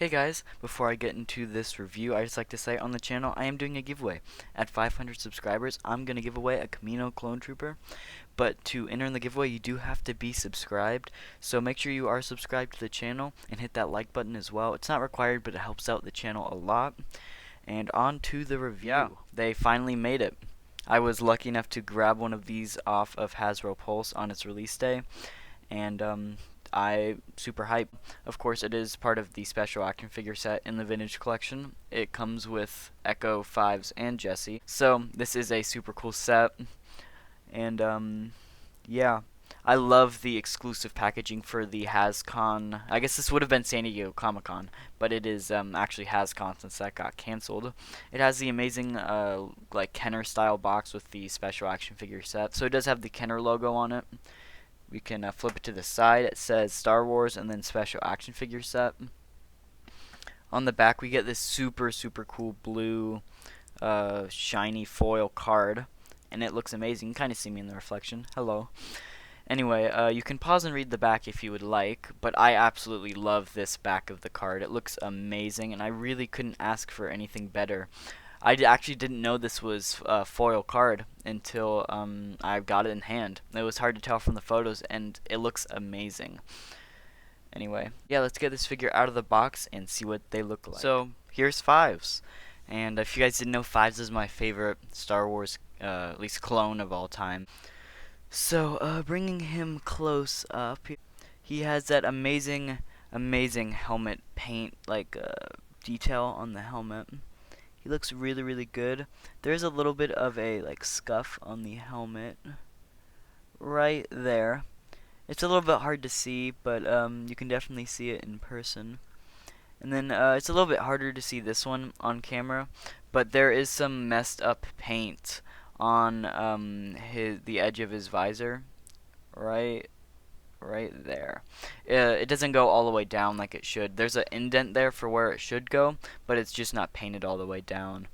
Hey guys, before I get into this review, I just like to say on the channel I am doing a giveaway. At 500 subscribers, I'm going to give away a Camino Clone Trooper, but to enter in the giveaway you do have to be subscribed, so make sure you are subscribed to the channel and hit that like button as well. It's not required, but it helps out the channel a lot. And on to the review. Yeah, they finally made it. I was lucky enough to grab one of these off of Hasbro Pulse on its release day, and I super hype. Of course, it is part of the special action figure set in the vintage collection. It comes with Echo, Fives, and Jessie. So this is a super cool set, and yeah. I love the exclusive packaging for the HasCon. I guess this would have been San Diego Comic-Con, but it is actually HasCon since that got canceled. It has the amazing like Kenner style box with the special action figure set. So it does have the Kenner logo on it. We can flip it to the side. It says Star Wars and then special action figure set. On the back we get this super cool blue shiny foil card, and it looks amazing. You can kind of see me in the reflection. Hello. Anyway, you can pause and read the back if you would like, but I absolutely love this back of the card. It looks amazing, and I really couldn't ask for anything better. I actually didn't know this was a foil card until I got it in hand. It was hard to tell from the photos, and it looks amazing. Anyway, yeah, let's get this figure out of the box and see what they look like. So, here's Fives. And if you guys didn't know, Fives is my favorite Star Wars, at least clone of all time. So, bringing him close up, he has that amazing helmet paint, like, detail on the helmet. He looks really good. There's a little bit of a, like, scuff on the helmet right there. It's a little bit hard to see, but, you can definitely see it in person. And then, it's a little bit harder to see this one on camera, but there is some messed up paint on the edge of his visor, right there. It doesn't go all the way down like it should. There's an indent there for where it should go, but it's just not painted all the way down.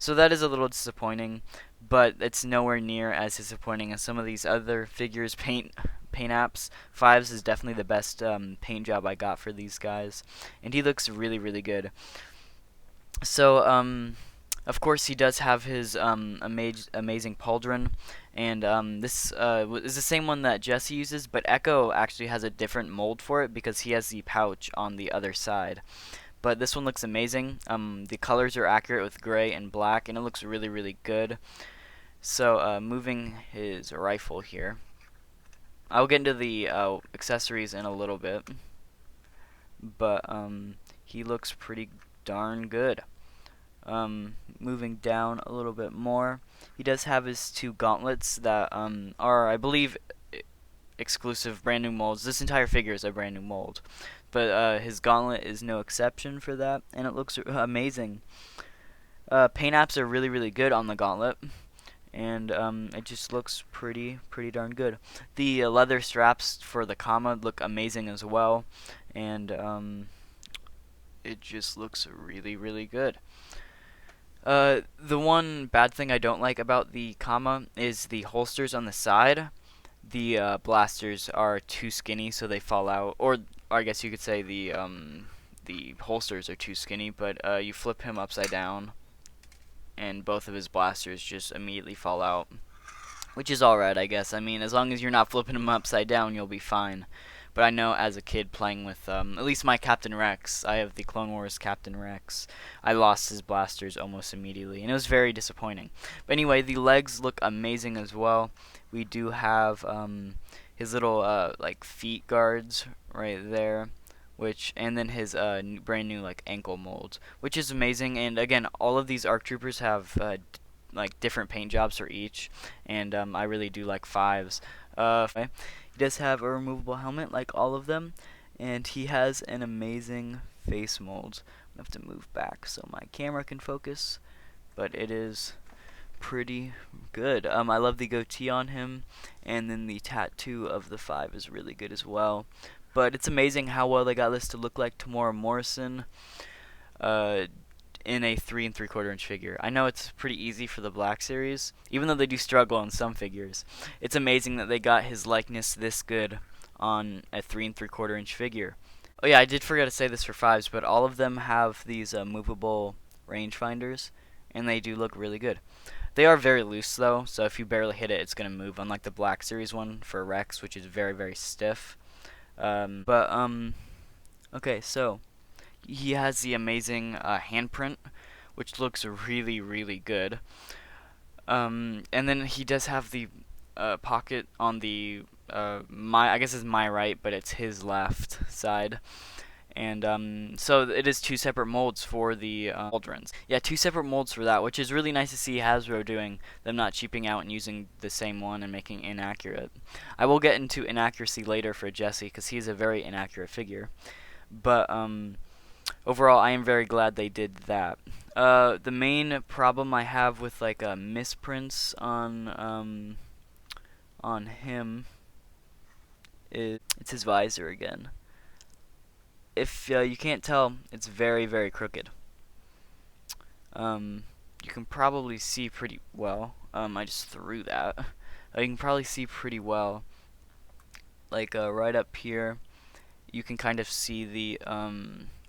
So that is a little disappointing, but it's nowhere near as disappointing as some of these other figures paint apps. Fives is definitely the best paint job I got for these guys, and he looks really good. So of course, he does have his amazing pauldron, and this is the same one that Jessie uses, but Echo actually has a different mold for it because he has the pouch on the other side. But this one looks amazing. The colors are accurate with gray and black, and it looks really good. So, moving his rifle here. I'll get into the accessories in a little bit, but he looks pretty darn good. Moving down a little bit more, he does have his two gauntlets that are, I believe, exclusive brand new molds. This entire figure is a brand new mold, but his gauntlet is no exception for that, and it looks amazing. Paint apps are really good on the gauntlet, and it just looks pretty darn good. The leather straps for the comma look amazing as well, and it just looks really good. The one bad thing I don't like about the comma is the holsters on the side. The blasters are too skinny, so they fall out. Or I guess you could say the holsters are too skinny. But you flip him upside down, and both of his blasters just immediately fall out, which is alright, I guess. I mean, as long as you're not flipping him upside down, you'll be fine. But I know as a kid playing with, at least my Captain Rex, I have the Clone Wars Captain Rex, I lost his blasters almost immediately, and it was very disappointing. But anyway, the legs look amazing as well. We do have his little like feet guards right there, and then his brand new like ankle mold, which is amazing. And again, all of these ARC Troopers have like different paint jobs for each, and I really do like Fives. He does have a removable helmet like all of them, and he has an amazing face mold. I have to move back so my camera can focus, but it is pretty good. I love the goatee on him, and then the tattoo of the 5 is really good as well. But it's amazing how well they got this to look like Tamora Morrison in a 3 3/4 inch figure. I know it's pretty easy for the Black Series, even though they do struggle on some figures. It's amazing that they got his likeness this good on a 3 3/4 inch figure. Oh yeah, I did forget to say this for fives, but all of them have these movable rangefinders, and they do look really good. They are very loose though, so if you barely hit it, it's gonna move. Unlike the Black Series one for Rex, which is very very stiff. Okay, so he has the amazing handprint, which looks really really good. And then he does have the pocket on the I guess it's my right, but it's his left side. And so it is two separate molds for the Aldrins. Yeah, two separate molds for that, which is really nice to see Hasbro doing. Them not cheaping out and using the same one and making inaccurate. I will get into inaccuracy later for Jessie because he's a very inaccurate figure. But overall, I am very glad they did that. The main problem I have with like misprints on him is it's his visor again. If you can't tell, it's very very crooked. You can probably see pretty well. I just threw that. You can probably see pretty well. Like right up here, you can kind of see the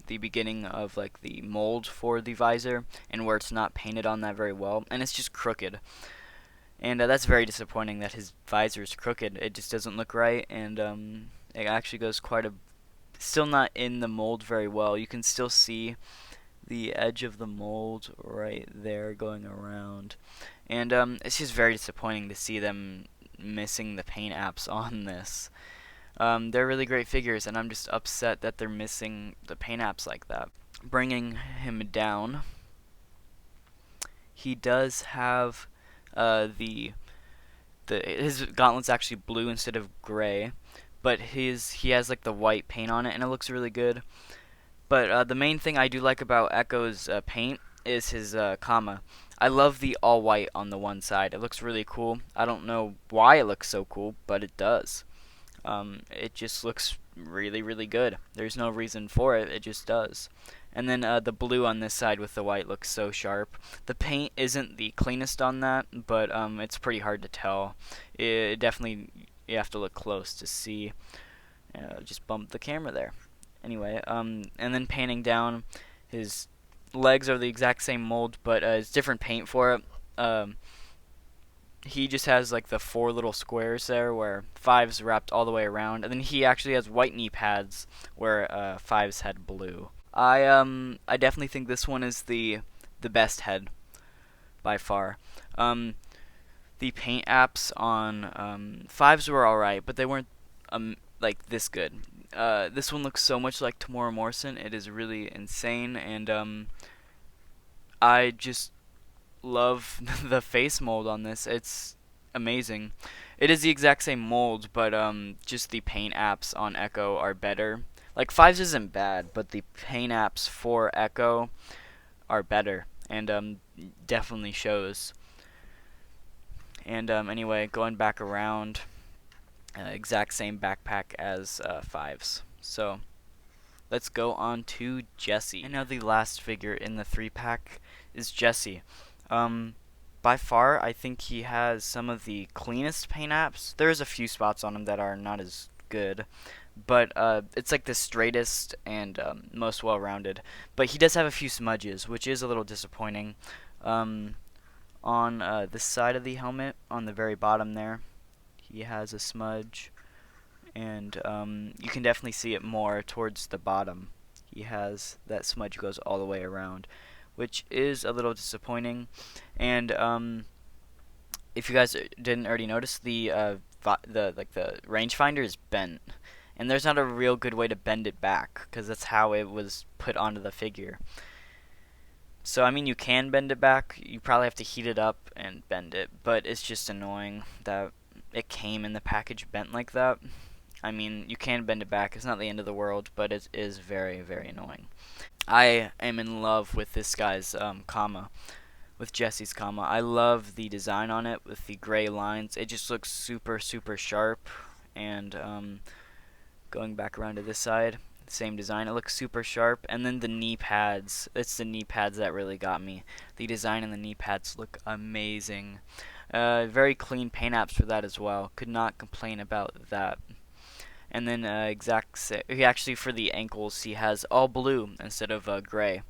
beginning of like the mold for the visor and where it's not painted on that very well, and it's just crooked. And that's very disappointing that his visor is crooked. It just doesn't look right, and it actually goes quite a still not in the mold very well. You can still see the edge of the mold right there going around. And it's just very disappointing to see them missing the paint apps on this. They're really great figures, and I'm just upset that they're missing the paint apps like that. Bringing him down, he does have his gauntlet's actually blue instead of gray, but he has like the white paint on it, and it looks really good. But the main thing I do like about Echo's paint is his comma. I love the all white on the one side. It looks really cool. I don't know why it looks so cool, but it does. It just looks really, really good. There's no reason for it. It just does. And then the blue on this side with the white looks so sharp. The paint isn't the cleanest on that, but it's pretty hard to tell. It definitely, you have to look close to see. Just bumped the camera there. Anyway, and then panning down, his legs are the exact same mold, but it's different paint for it. He just has like the 4 little squares there where Fives wrapped all the way around, and then he actually has white knee pads where Fives had blue. I definitely think this one is the best head by far. The paint apps on Fives were alright, but they weren't like this good. This one looks so much like Tamora Morrison. It is really insane, and I just love the face mold on this. It's amazing. It is the exact same mold, but just the paint apps on Echo are better. Like Fives isn't bad, but the paint apps for Echo are better, and definitely shows. And anyway, going back around, exact same backpack as Fives. So let's go on to Jessie. And now the last figure in the 3-pack is Jessie. By far, I think he has some of the cleanest paint apps. There's a few spots on him that are not as good, but it's like the straightest and most well-rounded. But he does have a few smudges, which is a little disappointing. On this side of the helmet, on the very bottom there, he has a smudge, and you can definitely see it more towards the bottom. He has that smudge goes all the way around, which is a little disappointing. And if you guys didn't already notice, the rangefinder is bent, and there's not a real good way to bend it back because that's how it was put onto the figure. So I mean, you can bend it back. You probably have to heat it up and bend it, but it's just annoying that it came in the package bent like that. I mean, you can bend it back. It's not the end of the world, but it is very, very annoying. I am in love with this guy's comma, with Jessie's comma. I love the design on it with the gray lines. It just looks super, super sharp. And going back around to this side, same design. It looks super sharp. And then the knee pads. It's the knee pads that really got me. The design and the knee pads look amazing. Very clean paint apps for that as well. Could not complain about that. And then he actually, for the ankles, he has all blue instead of gray,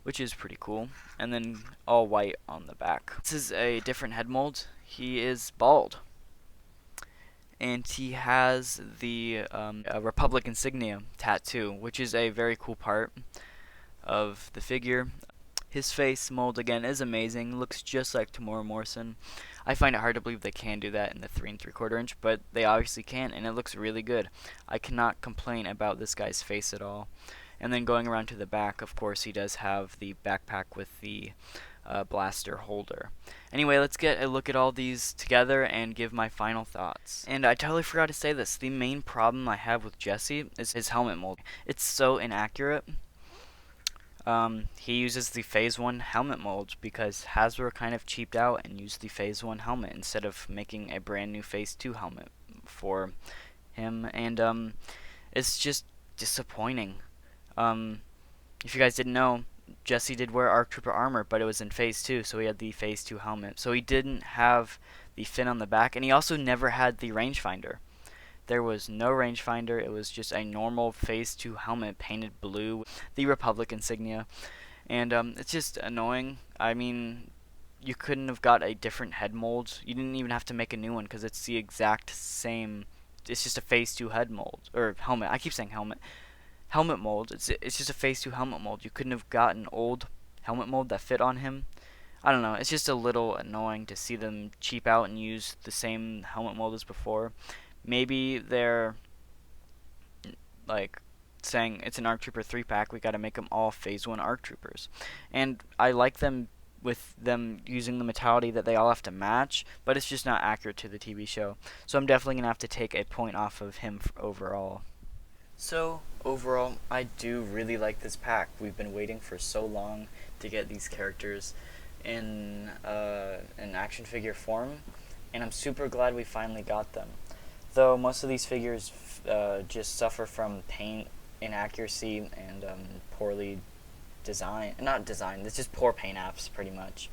which is pretty cool. And then all white on the back. This is a different head mold. He is bald, and he has the Republic insignia tattoo, which is a very cool part of the figure. His face mold again is amazing. Looks just like Tamora Morrison. I find it hard to believe they can do that in the 3 3/4 inch, but they obviously can, and it looks really good. I cannot complain about this guy's face at all. And then going around to the back, of course, he does have the backpack with the blaster holder. Anyway, let's get a look at all these together and give my final thoughts. And I totally forgot to say this. The main problem I have with Jessie is his helmet mold. It's so inaccurate. He uses the Phase 1 helmet mold because Hasbro kind of cheaped out and used the Phase 1 helmet instead of making a brand new Phase 2 helmet for him, and it's just disappointing. If you guys didn't know, Jessie did wear ARC Trooper armor, but it was in Phase 2, so he had the Phase 2 helmet. So he didn't have the fin on the back, and he also never had the rangefinder. There was no rangefinder. It was just a normal Phase 2 helmet painted blue, the Republic insignia, and it's just annoying. I mean, you couldn't have got a different head mold. You didn't even have to make a new one because it's the exact same. It's just a Phase 2 head mold or helmet. I keep saying helmet. Helmet mold. It's just a Phase 2 helmet mold. You couldn't have got an old helmet mold that fit on him. I don't know. It's just a little annoying to see them cheap out and use the same helmet mold as before. Maybe they're like saying it's an ARC Trooper 3-pack, we gotta make them all Phase 1 ARC Troopers. And I like them with them using the mentality that they all have to match, but it's just not accurate to the TV show. So I'm definitely gonna have to take a point off of him overall. So overall, I do really like this pack. We've been waiting for so long to get these characters in an action figure form, and I'm super glad we finally got them. Though most of these figures just suffer from paint inaccuracy and poorly designed. Not designed, it's just poor paint apps pretty much.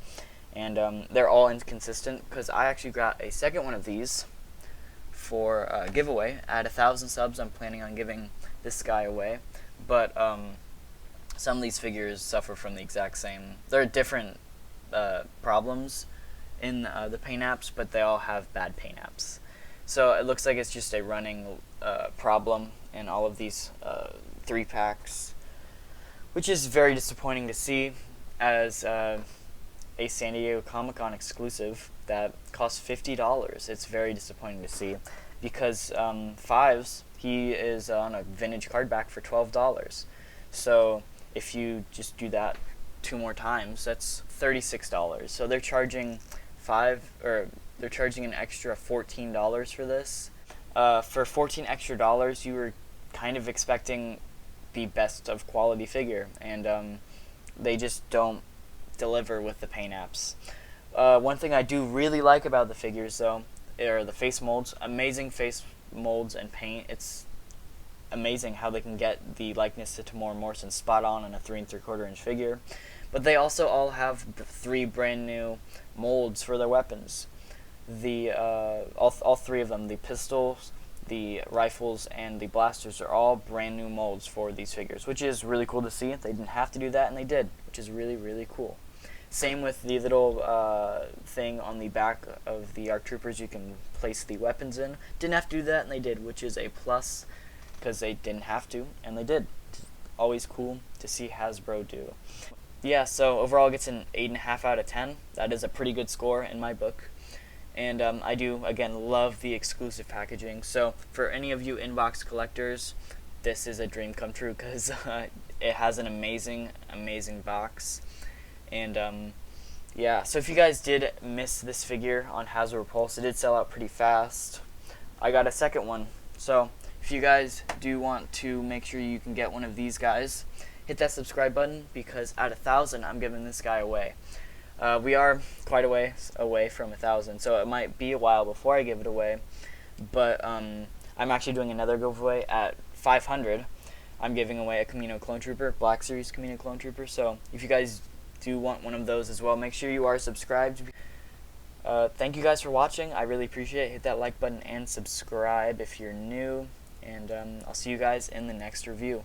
And they're all inconsistent because I actually got a second one of these for a giveaway. At 1,000 subs, I'm planning on giving this guy away. But some of these figures suffer from the exact same. There are different problems in the paint apps, but they all have bad paint apps. So it looks like it's just a running problem in all of these 3-packs, which is very disappointing to see as a San Diego Comic-Con exclusive that costs $50. It's very disappointing to see because Fives, he is on a vintage card back for $12. So if you just do that 2 more times, that's $36. So they're charging they're charging an extra $14 for this. For $14 extra, you were kind of expecting the best of quality figure, and they just don't deliver with the paint apps. One thing I do really like about the figures, though, are the face molds. Amazing face molds and paint. It's amazing how they can get the likeness to Tamora Morrison spot on a 3 3/4 inch figure. But they also all have 3 brand new molds for their weapons. All 3 of them, the pistols, the rifles, and the blasters, are all brand new molds for these figures, which is really cool to see. They didn't have to do that, and they did, which is really, really cool. Same with the little thing on the back of the ARC Troopers you can place the weapons in. Didn't have to do that, and they did, which is a plus, because they didn't have to, and they did. It's always cool to see Hasbro do. Yeah, so overall it gets an 8.5 out of 10. That is a pretty good score in my book. And I do, again, love the exclusive packaging. So for any of you inbox collectors, this is a dream come true because it has an amazing, amazing box. And yeah, so if you guys did miss this figure on Hasbro Repulse, it did sell out pretty fast. I got a second one. So if you guys do want to make sure you can get one of these guys, hit that subscribe button because at 1,000, I'm giving this guy away. We are quite a ways away from 1,000, so it might be a while before I give it away. But I'm actually doing another giveaway at 500. I'm giving away a Camino Clone Trooper, Black Series Camino Clone Trooper. So if you guys do want one of those as well, make sure you are subscribed. Thank you guys for watching. I really appreciate it. Hit that like button and subscribe if you're new. and I'll see you guys in the next review.